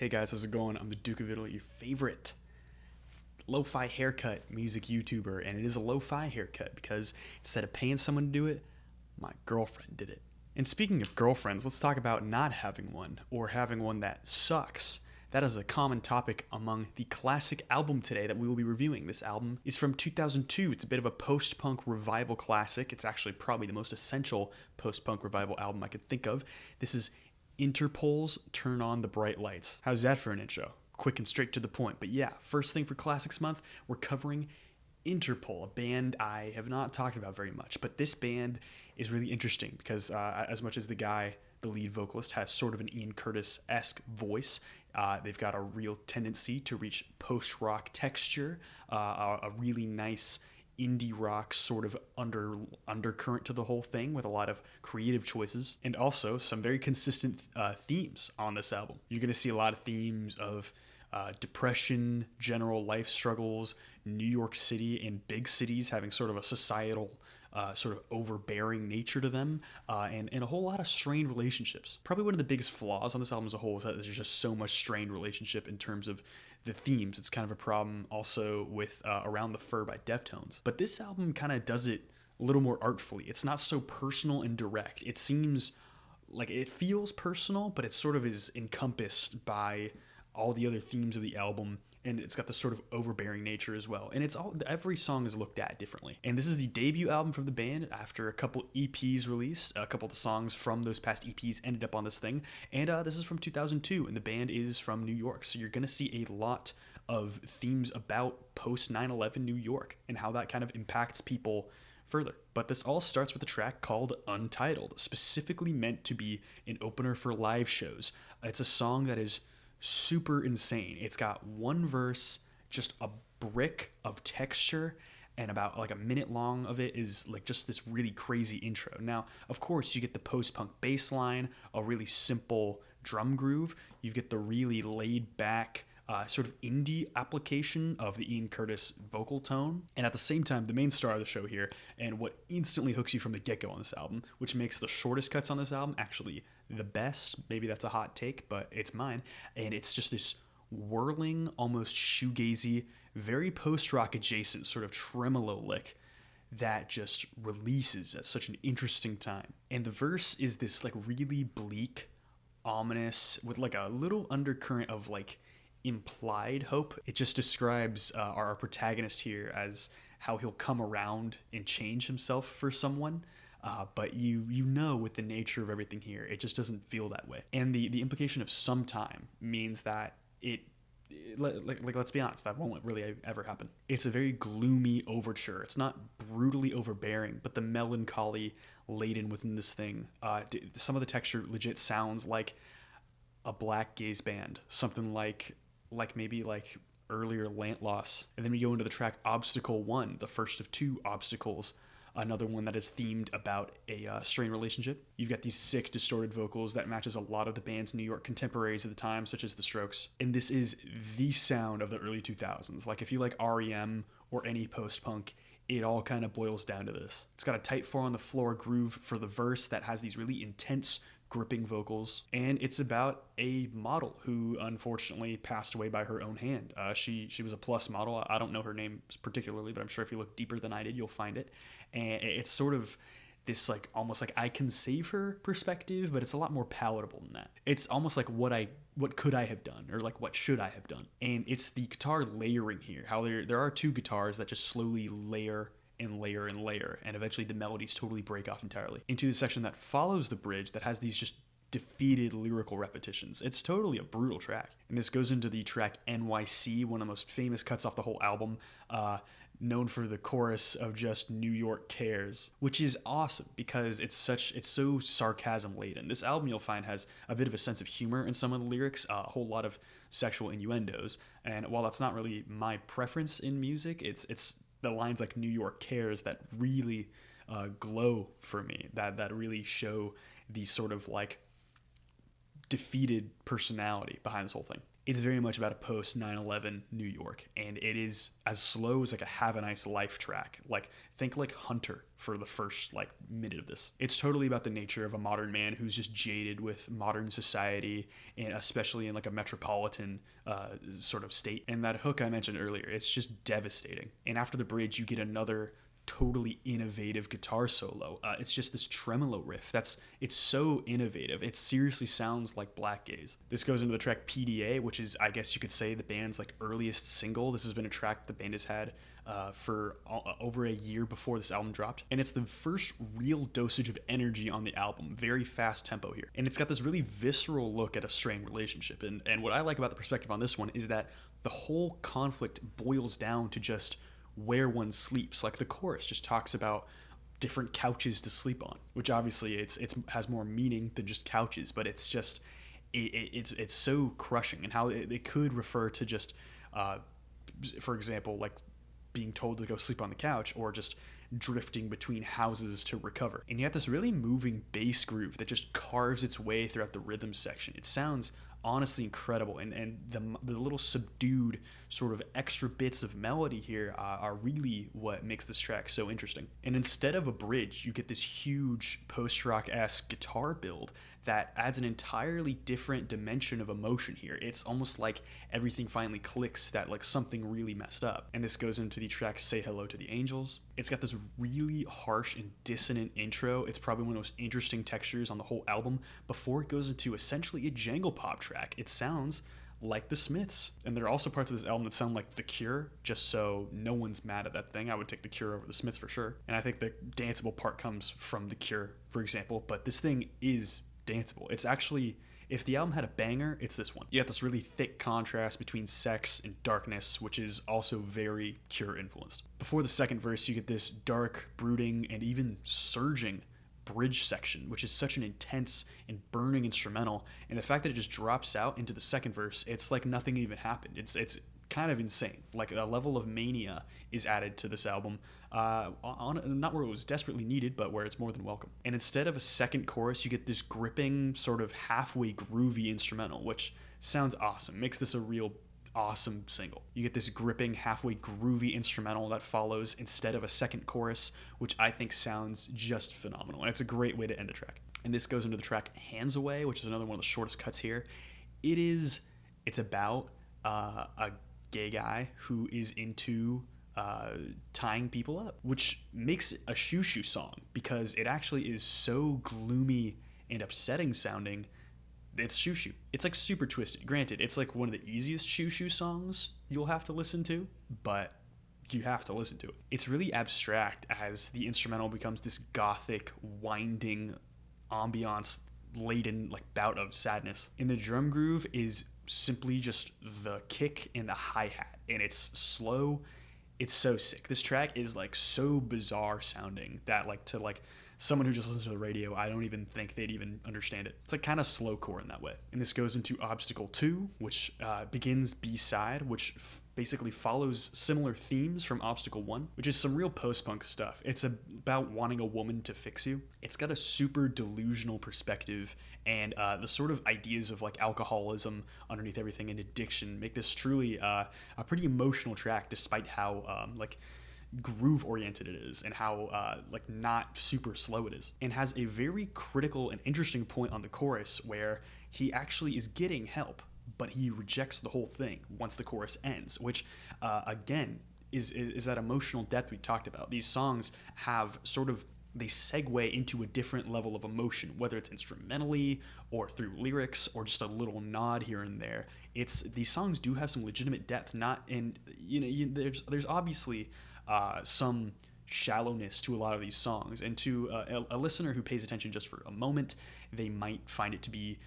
Hey guys, how's it going? I'm the Duke of Italy, your favorite lo-fi haircut music YouTuber, and it is a lo-fi haircut because instead of paying someone to do it, my girlfriend did it. And speaking of girlfriends, let's talk about not having one or having one that sucks. That is a common topic among the classic album today that we will be reviewing. This album is from 2002. It's a bit of a post-punk revival classic. It's actually probably the most essential post-punk revival album I could think of. This is Interpol's Turn On the Bright Lights. How's that for an intro? Quick and straight to the point. But yeah, first thing for Classics Month, we're covering Interpol, a band I have not talked about very much. But this band is really interesting because as much as the guy, the lead vocalist, has sort of an Ian Curtis-esque voice, they've got a real tendency to reach post-rock texture, a really nice indie rock sort of undercurrent to the whole thing with a lot of creative choices, and also some very consistent themes on this album. You're going to see a lot of themes of depression, general life struggles, New York City and big cities having sort of a societal sort of overbearing nature to them, and a whole lot of strained relationships. Probably one of the biggest flaws on this album as a whole is that there's just so much strained relationship in terms of the themes. It's kind of a problem also with Around the Fur by Deftones. But this album kind of does it a little more artfully. It's not so personal and direct. It seems like it feels personal, but it sort of is encompassed by all the other themes of the album, and it's got this sort of overbearing nature as well. And every song is looked at differently. And this is the debut album from the band after a couple EPs released. A couple of the songs from those past EPs ended up on this thing. And this is from 2002, and the band is from New York. So you're going to see a lot of themes about post 9/11 New York and how that kind of impacts people further. But this all starts with a track called Untitled, specifically meant to be an opener for live shows. It's a song that is super insane. It's got one verse, just a brick of texture, and about like a minute long of it is like just this really crazy intro. Now, of course, you get the post-punk bass line, a really simple drum groove. You get the really laid back sort of indie application of the Ian Curtis vocal tone. And at the same time, the main star of the show here, and what instantly hooks you from the get-go on this album, which makes the shortest cuts on this album actually the best. Maybe that's a hot take, but it's mine. And it's just this whirling, almost shoegazy, very post-rock adjacent sort of tremolo lick that just releases at such an interesting time. And the verse is this like really bleak, ominous, with like a little undercurrent of like implied hope. It just describes our protagonist here as how he'll come around and change himself for someone. But you know, with the nature of everything here, it just doesn't feel that way. And the implication of sometime means that let's be honest, that won't really ever happen. It's a very gloomy overture. It's not brutally overbearing, but the melancholy laden within this thing. Some of the texture legit sounds like a black gaze band, something like maybe like earlier Lantloss. And then we go into the track Obstacle 1, the first of two obstacles, another one that is themed about a strained relationship. You've got these sick distorted vocals that matches a lot of the band's New York contemporaries at the time, such as the Strokes. And this is the sound of the early 2000s. Like if you like REM or any post-punk, it all kind of boils down to this. It's got a tight 4-on-the-floor groove for the verse that has these really intense gripping vocals, and it's about a model who unfortunately passed away by her own hand. She was a plus model. I don't know her name particularly, but I'm sure if you look deeper than I did, you'll find it. And it's sort of this like almost like I can save her perspective, but it's a lot more palatable than that. It's almost like what could I have done, or like what should I have done? And it's the guitar layering here. How there are two guitars that just slowly layer and layer and layer, and eventually the melodies totally break off entirely into the section that follows the bridge that has these just defeated lyrical repetitions. It's totally a brutal track. And this goes into the track NYC, one of the most famous cuts off the whole album, known for the chorus of just New York cares, which is awesome because it's so sarcasm laden. This album, you'll find, has a bit of a sense of humor in some of the lyrics, a whole lot of sexual innuendos. And while that's not really my preference in music, it's the lines like New York cares that really glow for me, that really show these sort of like defeated personality behind this whole thing. It's very much about a post 9/11 New York, and it is as slow as like a Have a Nice Life track. Like, think like Hunter for the first like minute of this. It's totally about the nature of a modern man who's just jaded with modern society, and especially in like a metropolitan sort of state. And that hook I mentioned earlier, it's just devastating. And after the bridge, you get another totally innovative guitar solo. It's just this tremolo riff it's so innovative. It seriously sounds like Black Gaze. This goes into the track PDA, which is, I guess you could say, the band's like earliest single. This has been a track the band has had for over a year before this album dropped, and it's the first real dosage of energy on the album. Very fast tempo here, and it's got this really visceral look at a strained relationship. And what I like about the perspective on this one is that the whole conflict boils down to just where one sleeps. Like, the chorus just talks about different couches to sleep on, which obviously it's has more meaning than just couches, but it's just it's so crushing, and how it could refer to just for example, like being told to go sleep on the couch, or just drifting between houses to recover. And you have this really moving bass groove that just carves its way throughout the rhythm section. It sounds honestly incredible, and the little subdued sort of extra bits of melody here are really what makes this track so interesting. And instead of a bridge, you get this huge post-rock-esque guitar build that adds an entirely different dimension of emotion here. It's almost like everything finally clicks, that like something really messed up. And this goes into the track Say Hello to the Angels. It's got this really harsh and dissonant intro. It's probably one of the most interesting textures on the whole album before it goes into essentially a jangle pop track. It sounds like the Smiths. And there are also parts of this album that sound like The Cure, just so no one's mad at that thing. I would take The Cure over the Smiths for sure. And I think the danceable part comes from The Cure, for example, but this thing is danceable. It's actually, if the album had a banger, it's this one. You got this really thick contrast between sex and darkness, which is also very Cure influenced. Before the second verse, you get this dark, brooding, and even surging bridge section, which is such an intense and burning instrumental. And the fact that it just drops out into the second verse, it's like nothing even happened. It's kind of insane. Like, a level of mania is added to this album, not where it was desperately needed, but where it's more than welcome. And instead of a second chorus, you get this gripping, sort of halfway groovy instrumental, which sounds awesome. Makes this a real awesome single. You get this gripping, halfway groovy instrumental that follows instead of a second chorus, which I think sounds just phenomenal. And it's a great way to end a track. And this goes into the track Hands Away, which is another one of the shortest cuts here. It's about a gay guy who is into tying people up, which makes a shoo shoo song, because it actually is so gloomy and upsetting sounding. It's shoo shoo. It's like super twisted. Granted, it's like one of the easiest shoo shoo songs you'll have to listen to, but you have to listen to it. It's really abstract as the instrumental becomes this gothic, winding, ambiance laden like bout of sadness. And the drum groove is simply just the kick and the hi-hat, and it's slow. It's so sick. This track is like so bizarre sounding that like to like someone who just listens to the radio, I don't even think they'd even understand it. It's like kind of slowcore in that way. And this goes into Obstacle 2, which begins B-side, which basically follows similar themes from Obstacle 1, which is some real post-punk stuff. It's about wanting a woman to fix you. It's got a super delusional perspective, and the sort of ideas of like alcoholism underneath everything and addiction make this truly a pretty emotional track, despite how like groove oriented it is, and how like not super slow it is, and has a very critical and interesting point on the chorus where he actually is getting help, but he rejects the whole thing once the chorus ends, which again is that emotional depth we talked about. These songs have sort of, they segue into a different level of emotion, whether it's instrumentally or through lyrics or just a little nod here and there. These songs do have some legitimate depth, not in, there's obviously some shallowness to a lot of these songs, and to a listener who pays attention just for a moment, they might find it to be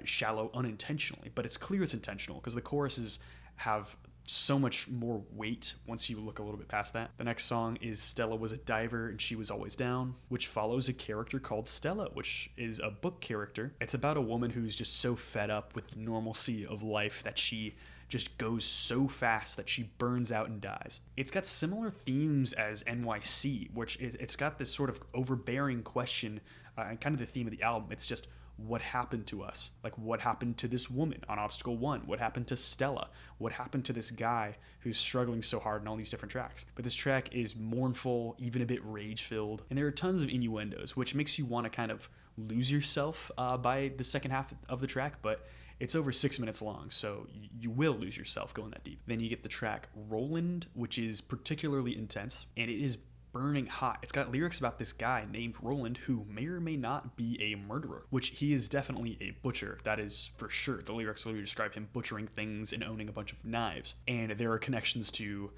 shallow unintentionally, but it's clear it's intentional because the choruses have so much more weight once you look a little bit past that. The next song is Stella Was a Diver and She Was Always Down, which follows a character called Stella, which is a book character. It's about a woman who's just so fed up with the normalcy of life that she just goes so fast that she burns out and dies. It's got similar themes as NYC, which it's got this sort of overbearing question, and kind of the theme of the album. It's just, what happened to us. Like, what happened to this woman on Obstacle 1? What happened to Stella? What happened to this guy who's struggling so hard in all these different tracks? But this track is mournful, even a bit rage-filled, and there are tons of innuendos, which makes you want to kind of lose yourself by the second half of the track, but it's over 6 minutes long, so you will lose yourself going that deep. Then you get the track Roland, which is particularly intense, and it is burning hot. It's got lyrics about this guy named Roland who may or may not be a murderer, which he is definitely a butcher. That is for sure. The lyrics literally describe him butchering things and owning a bunch of knives. And there are connections to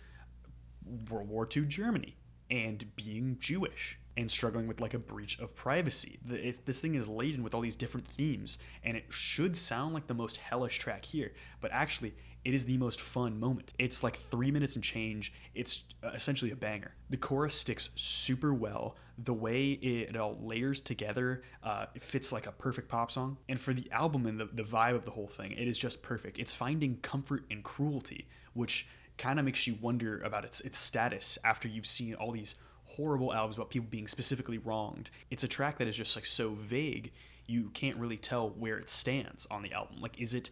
World War II Germany and being Jewish and struggling with like a breach of privacy. This thing is laden with all these different themes, and it should sound like the most hellish track here, but actually it is the most fun moment. It's like 3 minutes and change. It's essentially a banger. The chorus sticks super well. The way it all layers together, it fits like a perfect pop song. And for the album and the vibe of the whole thing, it is just perfect. It's finding comfort in cruelty, which kind of makes you wonder about its status after you've seen all these horrible albums about people being specifically wronged. It's a track that is just like so vague, you can't really tell where it stands on the album. Like, is it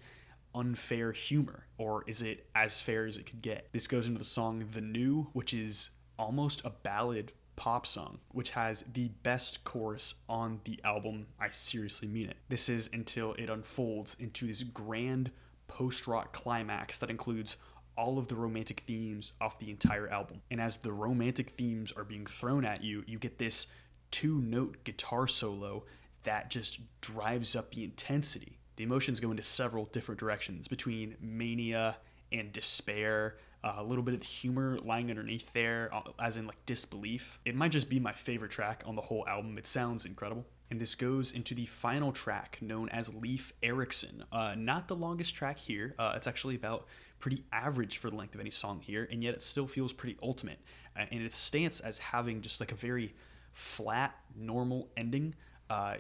unfair humor, or is it as fair as it could get? This goes into the song The New, which is almost a ballad pop song, which has the best chorus on the album. I seriously mean it. This is until it unfolds into this grand post-rock climax that includes all of the romantic themes off the entire album. And as the romantic themes are being thrown at you, you get this 2-note guitar solo that just drives up the intensity. The emotions go into several different directions, between mania and despair, a little bit of the humor lying underneath there, as in like disbelief. It might just be my favorite track on the whole album. It sounds incredible. And this goes into the final track, known as Leif Erikson. Not the longest track here. It's actually about pretty average for the length of any song here, and yet it still feels pretty ultimate. And its stance as having just like a very flat, normal ending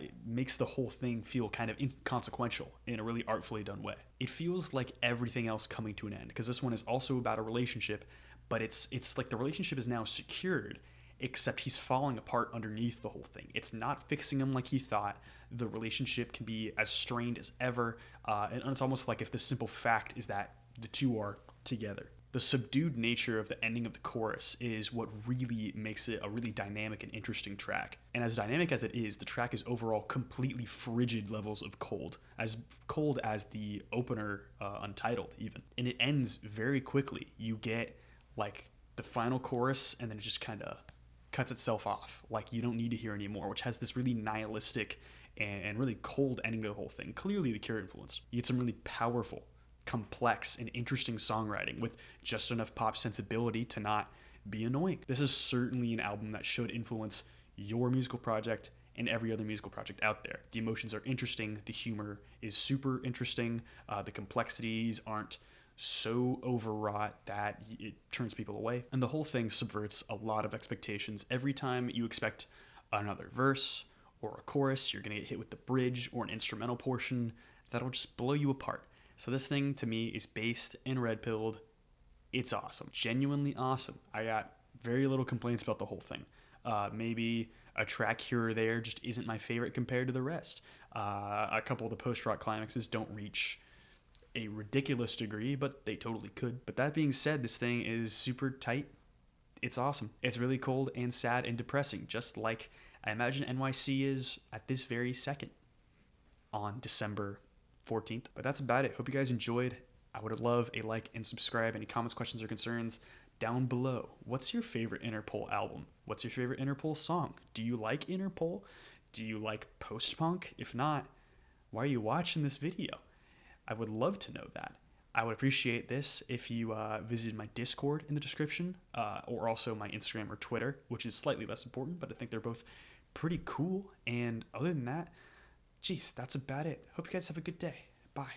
it makes the whole thing feel kind of inconsequential in a really artfully done way. It feels like everything else coming to an end, because this one is also about a relationship, but it's like the relationship is now secured, except he's falling apart underneath the whole thing. It's not fixing him like he thought. The relationship can be as strained as ever, and it's almost like if the simple fact is that the two are together. The subdued nature of the ending of the chorus is what really makes it a really dynamic and interesting track. And as dynamic as it is, the track is overall completely frigid levels of cold as the opener, Untitled even. And it ends very quickly. You get like the final chorus, and then it just kind of cuts itself off. Like you don't need to hear anymore, which has this really nihilistic and really cold ending to the whole thing. Clearly the Cure influence. You get some really powerful, complex, and interesting songwriting with just enough pop sensibility to not be annoying. This is certainly an album that should influence your musical project and every other musical project out there. The emotions are interesting. The humor is super interesting. The complexities aren't so overwrought that it turns people away. And the whole thing subverts a lot of expectations. Every time you expect another verse or a chorus, you're going to get hit with the bridge or an instrumental portion that'll just blow you apart. So this thing, to me, is based and red-pilled. It's awesome. Genuinely awesome. I got very little complaints about the whole thing. Maybe a track here or there just isn't my favorite compared to the rest. A couple of the post-rock climaxes don't reach a ridiculous degree, but they totally could. But that being said, this thing is super tight. It's awesome. It's really cold and sad and depressing, just like I imagine NYC is at this very second on December 14th. But that's about it. Hope you guys enjoyed. I would love a like and subscribe. Any comments, questions, or concerns down below. What's your favorite Interpol album? What's your favorite Interpol song? Do you like Interpol? Do you like post-punk? If not, why are you watching this video? I would love to know that. I would appreciate this if you visited my Discord in the description, or also my Instagram or Twitter, which is slightly less important, but I think they're both pretty cool. And other than that, geez, that's about it. Hope you guys have a good day. Bye.